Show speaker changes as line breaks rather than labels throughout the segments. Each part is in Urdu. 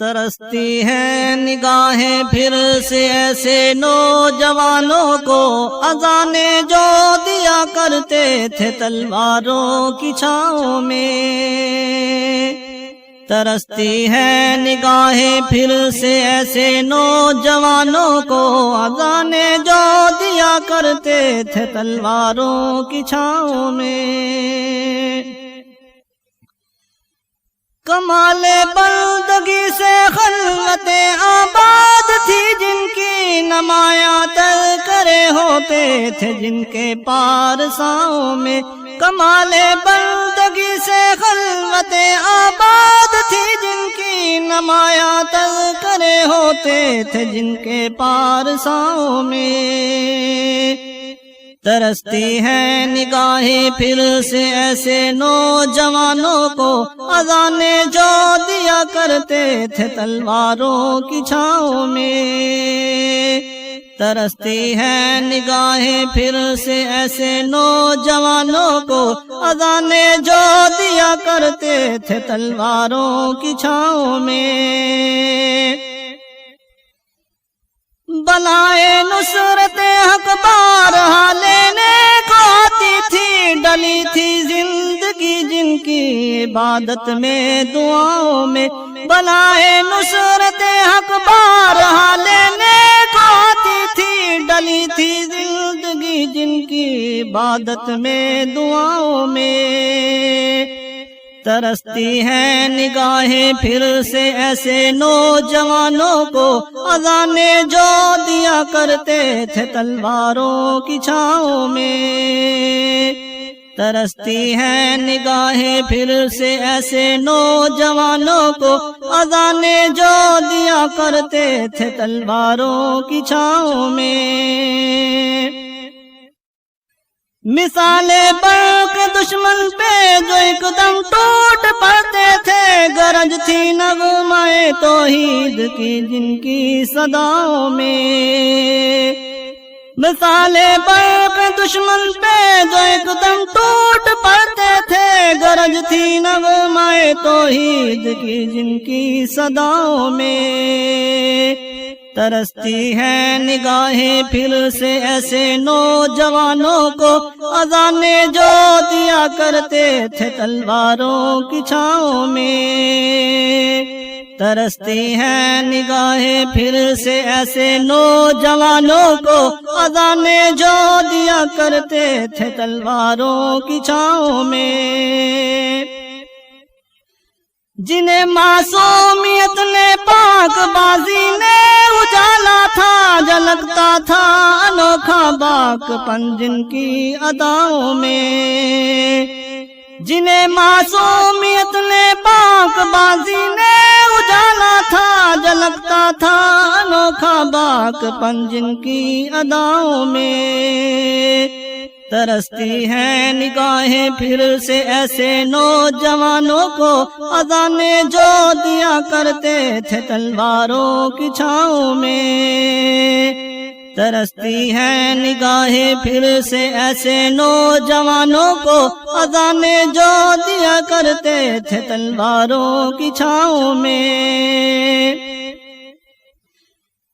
ترستی ہے نگاہیں پھر سے ایسے نوجوانوں کو، اذانیں جو دیا کرتے تھے تلواروں کی چھاؤں میں۔ ترستی ہے نگاہیں پھر سے ایسے نوجوانوں کو، اذانیں جو دیا کرتے تھے تلواروں کی چھاؤں میں۔ کمال بندگی سے خلوت آباد تھی جن کی، نمایاں تذکرے ہوتے تھے جن کے پارساؤں میں۔ کمال بندگی سے خلوت آباد تھی جن کی، نمایاں تذکرے ہوتے تھے جن کے پارساؤں میں۔ ترستی ہے نگاہیں پھر سے ایسے نوجوانوں کو، اذانیں جو دیا کرتے تھے تلواروں کی چھاؤں میں۔ ترستی ہے نگاہیں پھر سے ایسے نوجوانوں کو، اذانیں جو دیا کرتے تھے تلواروں کی چھاؤں میں۔ بلائے نصرت حق بارہا لینے کو آتی تھی، ڈلی تھی زندگی جن کی عبادت میں دعاؤں میں۔ بلائے نصرت حق بارہا لینے کو آتی تھی، ڈلی تھی زندگی جن کی عبادت میں دعاؤں میں۔ ترستی ہے نگاہیں پھر سے ایسے نوجوانوں کو، اذانیں جو دیا کرتے تھے تلواروں کی چھاؤں میں۔ ترستی ہے نگاہیں پھر سے ایسے نوجوانوں کو، اذانیں جو دیا کرتے تھے تلواروں کی چھاؤں میں۔ مثالیں برق دشمن پہ جو ایک دم ٹوٹ پڑتے تھے، گرج تھی نغمہ توحید کی جن کی صداؤں میں۔ مثالیں برق دشمن پہ جو ایک دم ٹوٹ پڑتے تھے، گرج تھی نغمہ توحید کی جن کی صداؤں میں۔ ترستی ہے نگاہیں پھر سے ایسے نوجوانوں کو، اذانیں جو دیا کرتے تھے تلواروں کی چھاؤں میں۔ ترستی ہے نگاہیں پھر سے ایسے نوجوانوں کو، اذانیں جو دیا کرتے تھے تلواروں کی چھاؤں میں۔ جنہیں معصومیت نے پاک بازی نے اجالا تھا، جھلکتا تھا انوکھا باک پن جن کی اداؤں میں۔ جنہیں معصومیت نے پاک بازی نے اجالا تھا، جھلکتا تھا انوکھا باک پن جن کی اداؤں میں۔ ترستی ہے نگاہیں پھر سے ایسے نوجوانوں کو، اذانیں جو دیا کرتے تھے تلواروں کی چھاؤں میں۔ ترستی ہے نگاہیں پھر سے ایسے نوجوانوں کو، اذانیں جو دیا کرتے تھے تلواروں کی چھاؤں میں۔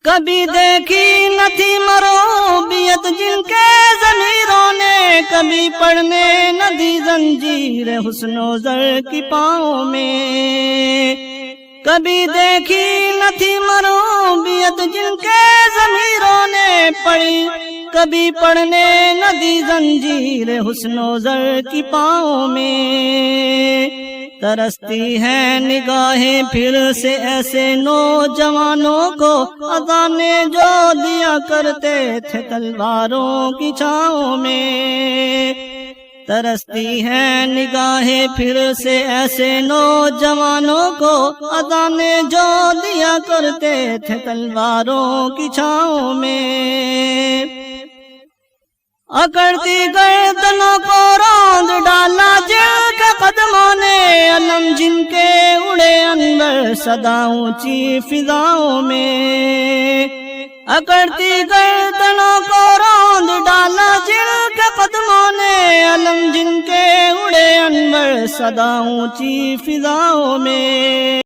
کبھی دیکھی نہ تھی مروبیت جن کے ضمیروں نے، کبھی پڑھنے نہ دی زنجیر حسن و زر کی پاؤں میں۔ کبھی دیکھی نہ تھی مروبیت جن کے ضمیروں نے پڑھی، کبھی پڑھنے نہ دی زنجیر حسن و زر کی پاؤں میں۔ ترستی ہے نگاہیں پھر سے ایسے نوجوانوں کو، اذانیں جو دیا کرتے تھے تلواروں کی چھاؤں میں۔ ترستی ہے نگاہیں پھر سے ایسے نوجوانوں کو، اذانیں جو دیا کرتے تھے تلواروں کی چھاؤں میں۔ اکڑتی گردنوں کو روند ڈالا جن کے قدموں نے، علم جن کے اڑے انور صدا اونچی فضاؤں میں۔ اکڑتی گردنوں کو روند ڈالا جن کے قدموں نے، علم جن کے اڑے انور صدا اونچی فضاؤں میں۔